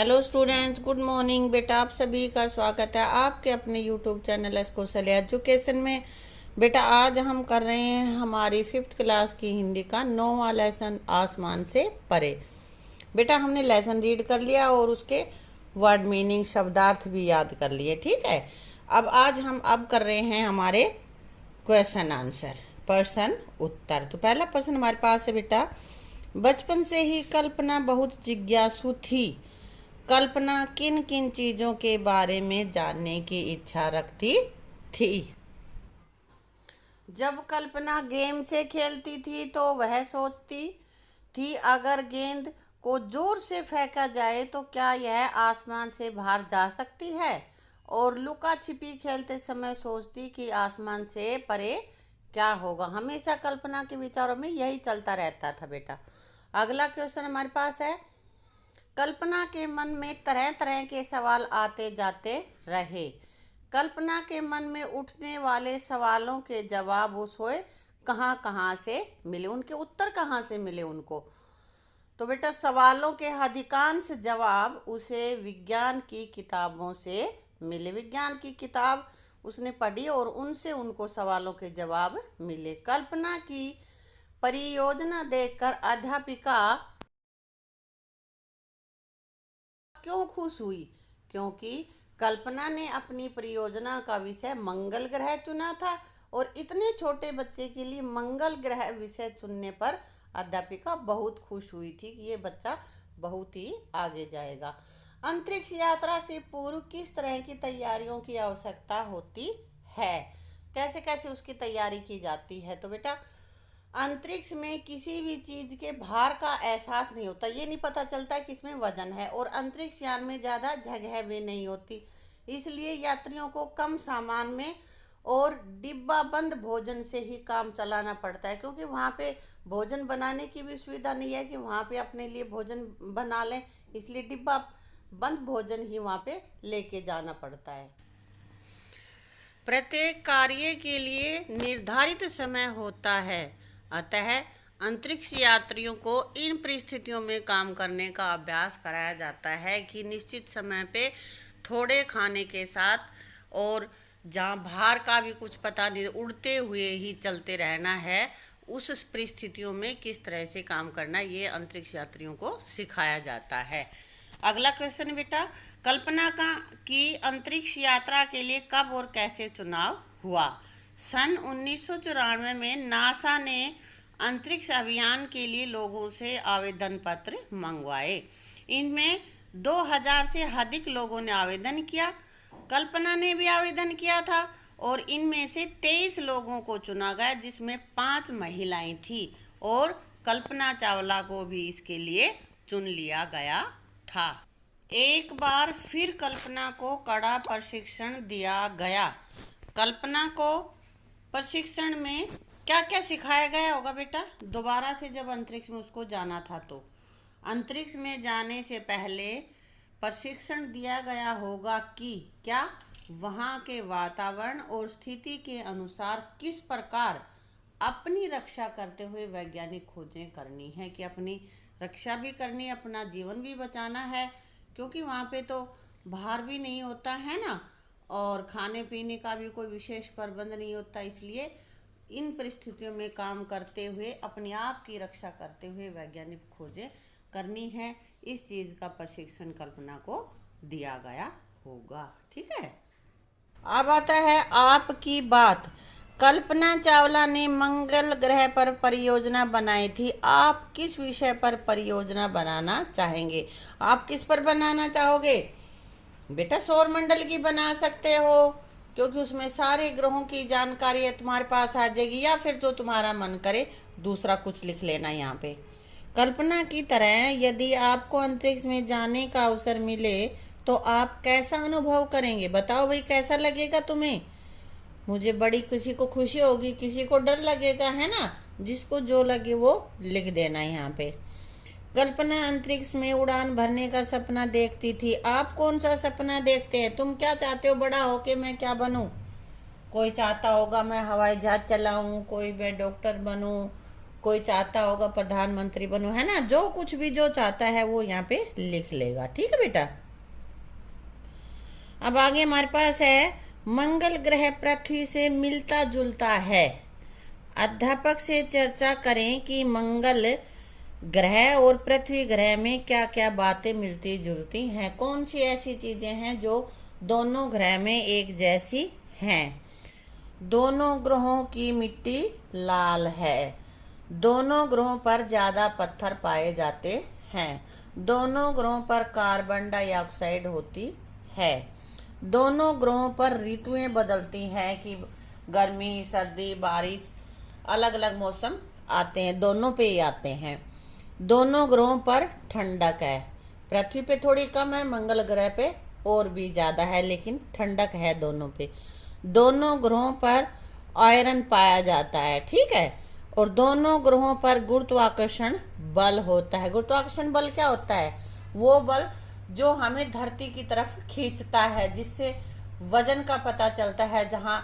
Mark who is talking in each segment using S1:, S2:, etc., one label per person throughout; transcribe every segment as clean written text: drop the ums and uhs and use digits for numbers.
S1: Hello students, good morning. बेटा आप सभी का स्वागत है आपके अपने यूट्यूब चैनल एस्कोसल एजुकेशन में। बेटा आज हम कर रहे हैं हमारी 5th क्लास की हिंदी का 9वां लेसन आसमान से परे। बेटा हमने लेसन रीड कर लिया और उसके वर्ड मीनिंग शब्दार्थ भी याद कर लिए। ठीक है, अब आज हम कर रहे हैं हमारे क्वेश्चन आंसर, प्रश्न उत्तर। तो पहला प्रश्न हमारे पास है बेटा, बचपन से ही कल्पना बहुत जिज्ञासु थी। कल्पना किन किन चीजों के बारे में जानने की इच्छा रखती थी? जब कल्पना गेम से खेलती थी तो वह सोचती थी अगर गेंद को जोर से फेंका जाए तो क्या यह आसमान से बाहर जा सकती है। और लुका छिपी खेलते समय सोचती कि आसमान से परे क्या होगा। हमेशा कल्पना के विचारों में यही चलता रहता था बेटा। अगला क्वेश्चन हमारे पास है, कल्पना के मन में तरह तरह के सवाल आते जाते रहे। कल्पना के मन में उठने वाले सवालों के जवाब उसे कहाँ कहाँ से मिले, उनके उत्तर कहाँ से मिले उनको? तो बेटा सवालों के अधिकांश जवाब उसे विज्ञान की किताबों से मिले। विज्ञान की किताब उसने पढ़ी और उनसे उनको सवालों के जवाब मिले। कल्पना की परियोजना देखकर अध्यापिका क्यों खुश हुई? क्योंकि कल्पना ने अपनी परियोजना का विषय मंगल ग्रह चुना था और इतने छोटे बच्चे के लिए मंगल ग्रह विषय चुनने पर अध्यापिका बहुत खुश हुई थी कि ये बच्चा बहुत ही आगे जाएगा। अंतरिक्ष यात्रा से पूर्व किस तरह की तैयारियों की आवश्यकता होती है? कैसे कैसे उसकी तैयारी की जाती है? तो बेटा अंतरिक्ष में किसी भी चीज के भार का एहसास नहीं होता, ये नहीं पता चलता कि इसमें वजन है। और अंतरिक्ष यान में ज्यादा जगह भी नहीं होती, इसलिए यात्रियों को कम सामान में और डिब्बा बंद भोजन से ही काम चलाना पड़ता है, क्योंकि वहाँ पे भोजन बनाने की भी सुविधा नहीं है कि वहाँ पे अपने लिए भोजन बना लें, इसलिए डिब्बा बंद भोजन ही वहाँ पे लेके जाना पड़ता है। प्रत्येक कार्य के लिए निर्धारित समय होता है, अतः अंतरिक्ष यात्रियों को इन परिस्थितियों में काम करने का अभ्यास कराया जाता है कि निश्चित समय पे थोड़े खाने के साथ और जहाँ भार का भी कुछ पता नहीं, उड़ते हुए ही चलते रहना है, उस परिस्थितियों में किस तरह से काम करना, ये अंतरिक्ष यात्रियों को सिखाया जाता है। अगला क्वेश्चन बेटा, कल्पना का की अंतरिक्ष यात्रा के लिए कब और कैसे चुनाव हुआ? सन 1994 में नासा ने अंतरिक्ष अभियान के लिए लोगों से आवेदन पत्र मंगवाए। इनमें 2000 से अधिक लोगों ने आवेदन किया। कल्पना ने भी आवेदन किया था और इनमें से 23 लोगों को चुना गया, जिसमें 5 महिलाएं थी और कल्पना चावला को भी इसके लिए चुन लिया गया था। एक बार फिर कल्पना को कड़ा प्रशिक्षण दिया गया। कल्पना को प्रशिक्षण में क्या क्या सिखाया गया होगा बेटा? दोबारा से जब अंतरिक्ष में उसको जाना था तो अंतरिक्ष में जाने से पहले प्रशिक्षण दिया गया होगा कि क्या वहाँ के वातावरण और स्थिति के अनुसार किस प्रकार अपनी रक्षा करते हुए वैज्ञानिक खोजें करनी है, कि अपनी रक्षा भी करनी, अपना जीवन भी बचाना है, क्योंकि वहाँ पे तो बाहर भी नहीं होता है ना, और खाने पीने का भी कोई विशेष प्रबंध नहीं होता। इसलिए इन परिस्थितियों में काम करते हुए अपने आप की रक्षा करते हुए वैज्ञानिक खोजें करनी है। इस चीज़ का प्रशिक्षण कल्पना को दिया गया होगा। ठीक है, अब आता है आपकी बात। कल्पना चावला ने मंगल ग्रह पर परियोजना बनाई थी। आप किस विषय पर परियोजना बनाना चाहेंगे? आप किस पर बनाना चाहोगे? बेटा सौर मंडल की बना सकते हो, क्योंकि उसमें सारे ग्रहों की जानकारी तुम्हारे पास आ जाएगी, या फिर जो तुम्हारा मन करे दूसरा कुछ लिख लेना यहाँ पे। कल्पना की तरह यदि आपको अंतरिक्ष में जाने का अवसर मिले तो आप कैसा अनुभव करेंगे? बताओ भाई, कैसा लगेगा तुम्हें? मुझे बड़ी, किसी को खुशी होगी, किसी को डर लगेगा, है ना? जिसको जो लगे वो लिख देना यहाँ पे। कल्पना अंतरिक्ष में उड़ान भरने का सपना देखती थी। आप कौन सा सपना देखते हैं? तुम क्या चाहते हो बड़ा होके मैं क्या बनूं? कोई चाहता होगा मैं हवाई जहाज चलाऊं, कोई मैं डॉक्टर बनूं, कोई चाहता होगा प्रधानमंत्री बनो, है ना, जो कुछ भी जो चाहता है वो यहाँ पे लिख लेगा। ठीक है बेटा। अब आगे हमारे पास है मंगल ग्रह पृथ्वी से मिलता जुलता है। अध्यापक से चर्चा करें कि मंगल ग्रह और पृथ्वी ग्रह में क्या क्या बातें मिलती जुलती हैं। कौन सी ऐसी चीजें हैं जो दोनों ग्रह में एक जैसी हैं। दोनों ग्रहों की मिट्टी लाल है। दोनों ग्रहों पर ज्यादा पत्थर पाए जाते हैं। दोनों ग्रहों पर कार्बन डाइऑक्साइड होती है। दोनों ग्रहों पर ऋतुएं बदलती हैं कि गर्मी सर्दी बारिश अलग अलग मौसम आते हैं, दोनों पे ही आते हैं। दोनों ग्रहों पर ठंडक है। पृथ्वी पे थोड़ी कम है, मंगल ग्रह पे और भी ज़्यादा है, लेकिन ठंडक है दोनों पे। दोनों ग्रहों पर आयरन पाया जाता है। ठीक है। और दोनों ग्रहों पर गुरुत्वाकर्षण बल होता है। गुरुत्वाकर्षण बल क्या होता है? वो बल जो हमें धरती की तरफ खींचता है, जिससे वजन का पता चलता है, जहाँ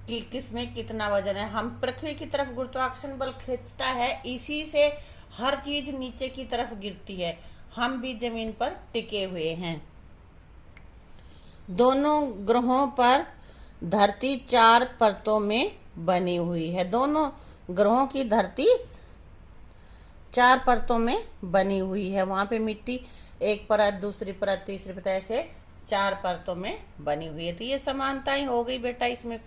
S1: कि किसमें कितना वजन है। हम पृथ्वी की तरफ गुरुत्वाकर्षण बल खींचता है, इसी से हर चीज नीचे की तरफ गिरती है। हम भी जमीन पर टिके हुए हैं। दोनों ग्रहों पर धरती 4 परतों में बनी हुई है। दोनों ग्रहों की धरती 4 परतों में बनी हुई है। वहां पे मिट्टी एक परत, दूसरी परत, तीसरी परत, ऐसे 4 परतों में बनी हुई है। तो ये समानताएं हो गई बेटा। इसमें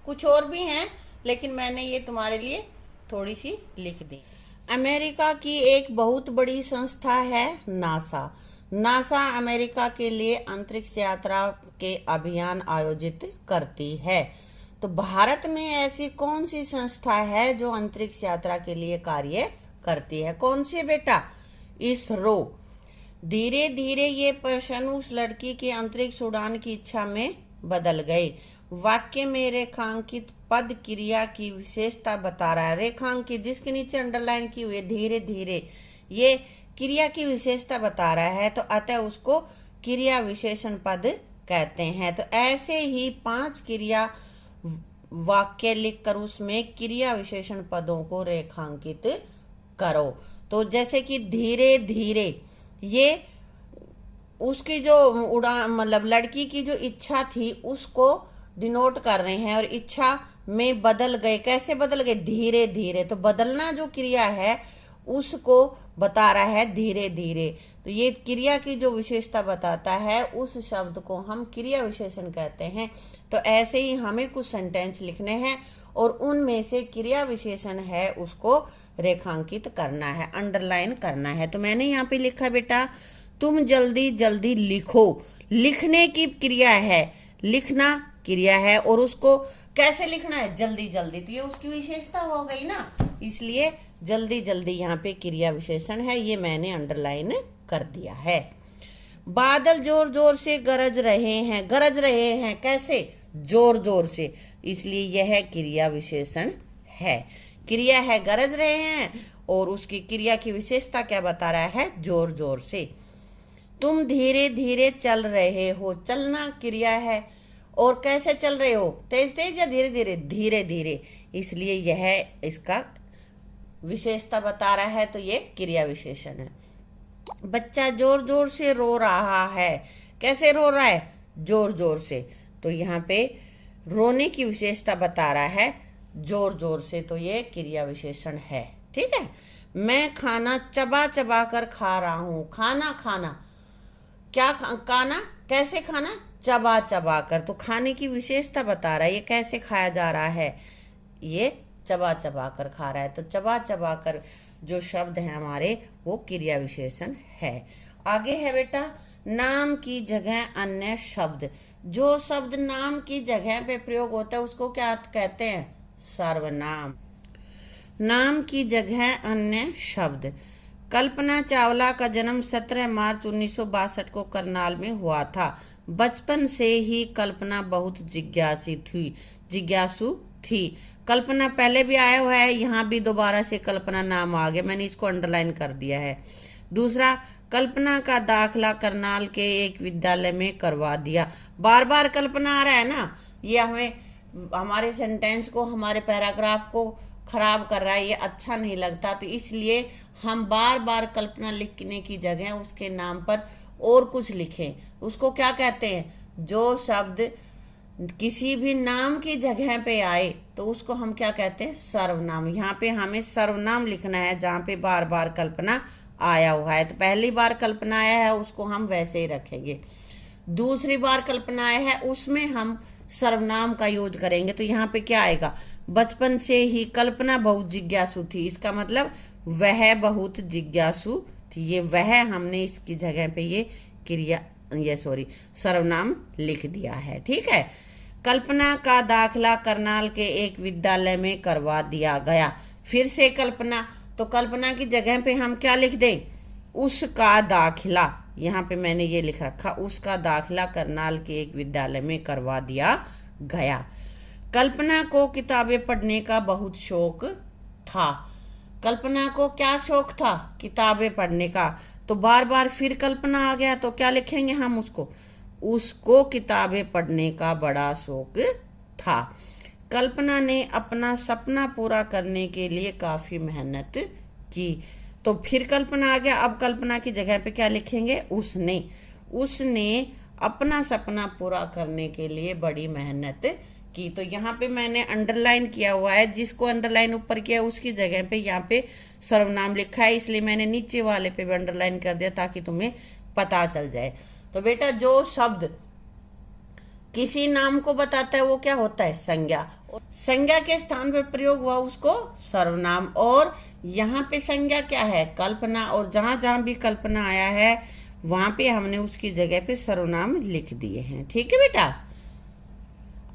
S1: कुछ और भी हैं, लेकिन मैंने ये तुम्हारे लिए थोड़ी सी लिख दी। अमेरिका की एक बहुत बड़ी संस्था है नासा। नासा अमेरिका के लिए अंतरिक्ष यात्रा के अभियान आयोजित करती है। तो भारत में ऐसी कौन सी संस्था है जो अंतरिक्ष यात्रा के लिए कार्य करती है? कौन सी बेटा? इसरो। धीरे धीरे ये प्रश्न उस लड़की की अंतरिक्ष उड़ान की इच्छा में बदल गए। वाक्य में रेखांकित पद क्रिया की विशेषता बता रहा है। रेखांकित जिसके नीचे अंडरलाइन की हुई है, धीरे धीरे, ये क्रिया की विशेषता बता रहा है, तो अतः उसको क्रिया विशेषण पद कहते हैं। तो ऐसे ही 5 क्रिया वाक्य लिखकर उसमें क्रिया विशेषण पदों को रेखांकित करो। तो जैसे कि धीरे धीरे, ये उसकी जो उड़ान मतलब लड़की की जो इच्छा थी उसको डिनोट कर रहे हैं। और इच्छा में बदल गए। कैसे बदल गए? धीरे धीरे। तो बदलना जो क्रिया है उसको बता रहा है धीरे धीरे। तो ये क्रिया की जो विशेषता बताता है उस शब्द को हम क्रिया विशेषण कहते हैं। तो ऐसे ही हमें कुछ सेंटेंस लिखने हैं और उनमें से क्रिया विशेषण है उसको रेखांकित करना है, अंडरलाइन करना है। तो मैंने यहाँ पे लिखा बेटा, तुम जल्दी जल्दी लिखो। लिखने की क्रिया है, लिखना क्रिया है, और उसको कैसे लिखना है? जल्दी जल्दी। तो ये उसकी विशेषता हो गई ना, इसलिए जल्दी जल्दी यहाँ पे क्रिया विशेषण है, ये मैंने अंडरलाइन कर दिया है। बादल जोर जोर से गरज रहे हैं। गरज रहे हैं कैसे? जोर जोर से, इसलिए यह क्रिया विशेषण है। क्रिया है गरज रहे हैं और उसकी क्रिया की विशेषता क्या बता रहा है? जोर जोर से। तुम धीरे धीरे चल रहे हो। चलना क्रिया है, और कैसे चल रहे हो? तेज तेज या धीरे धीरे? धीरे धीरे, इसलिए यह इसका विशेषता बता रहा है, तो ये क्रिया विशेषण है। बच्चा जोर जोर से रो रहा है। कैसे रो रहा है? जोर जोर से। तो यहाँ पे रोने की विशेषता बता रहा है जोर जोर से, तो ये क्रिया विशेषण है। ठीक है। मैं खाना चबा चबा कर खा रहा हूँ। खाना खाना, क्या खाना? कैसे खाना? चबा चबा कर। तो खाने की विशेषता बता रहा है, ये कैसे खाया जा रहा है? ये चबा चबा कर खा रहा है। तो चबा चबा कर जो शब्द है हमारे, वो क्रिया विशेषण है। आगे है बेटा, नाम की जगह अन्य शब्द। जो शब्द नाम की जगह पे प्रयोग होता है उसको क्या कहते हैं? सर्वनाम। नाम की जगह अन्य शब्द। कल्पना चावला का जन्म 17 मार्च 1962 को करनाल में हुआ था। बचपन से ही कल्पना बहुत जिज्ञासु थी। कल्पना पहले भी आया हुआ है, यहाँ भी दोबारा से कल्पना नाम आ गया, मैंने इसको अंडरलाइन कर दिया है। दूसरा, कल्पना का दाखिला करनाल के एक विद्यालय में करवा दिया। बार बार कल्पना आ रहा है ना, ये हमें हमारे सेंटेंस को, हमारे पैराग्राफ को खराब कर रहा है, ये अच्छा नहीं लगता, तो इसलिए हम बार बार कल्पना लिखने की जगह उसके नाम पर और कुछ लिखें। उसको क्या कहते हैं? जो शब्द किसी भी नाम की जगह पे आए तो उसको हम क्या कहते हैं? सर्वनाम। यहाँ पे हमें सर्वनाम लिखना है जहाँ पे बार बार कल्पना आया हुआ है। तो पहली बार कल्पना आया है उसको हम वैसे ही रखेंगे, दूसरी बार कल्पना आया है उसमें हम सर्वनाम का यूज करेंगे। तो यहाँ पे क्या आएगा? बचपन से ही कल्पना बहुत जिज्ञासु थी, इसका मतलब वह बहुत जिज्ञासु थी। ये वह हमने इसकी जगह पे ये सर्वनाम लिख दिया है। ठीक है। कल्पना का दाखिला करनाल के एक विद्यालय में करवा दिया गया। फिर से कल्पना, तो कल्पना की जगह पे हम क्या लिख दें? उसका दाखिला। यहाँ पे मैंने ये लिख रखा, उसका दाखिला करनाल के एक विद्यालय में करवा दिया गया। कल्पना को किताबें पढ़ने का बहुत शौक था। कल्पना को क्या शौक था? किताबें पढ़ने का। तो बार बार फिर कल्पना आ गया तो क्या लिखेंगे हम? उसको किताबें पढ़ने का बड़ा शौक था। कल्पना ने अपना सपना पूरा करने के लिए काफी मेहनत की। तो फिर कल्पना आ गया, अब कल्पना की जगह पे क्या लिखेंगे? उसने अपना सपना पूरा करने के लिए बड़ी मेहनत की। तो यहाँ पे मैंने अंडरलाइन किया हुआ है, जिसको अंडरलाइन ऊपर किया उसकी जगह पे यहाँ पे सर्वनाम लिखा है, इसलिए मैंने नीचे वाले पे भी अंडरलाइन कर दिया ताकि तुम्हें पता चल जाए। तो बेटा जो शब्द किसी नाम को बताता है वो क्या होता है? संज्ञा। संज्ञा के स्थान पर प्रयोग हुआ उसको सर्वनाम। और यहाँ पे संज्ञा क्या है? कल्पना। और जहां जहां भी कल्पना आया है वहां पे हमने उसकी जगह पे सर्वनाम लिख दिए हैं। ठीक है बेटा।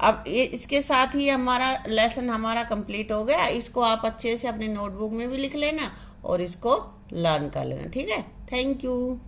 S1: अब इसके साथ ही हमारा लेसन कंप्लीट हो गया। इसको आप अच्छे से अपने नोटबुक में भी लिख लेना और इसको लर्न कर लेना। ठीक है। Thank you.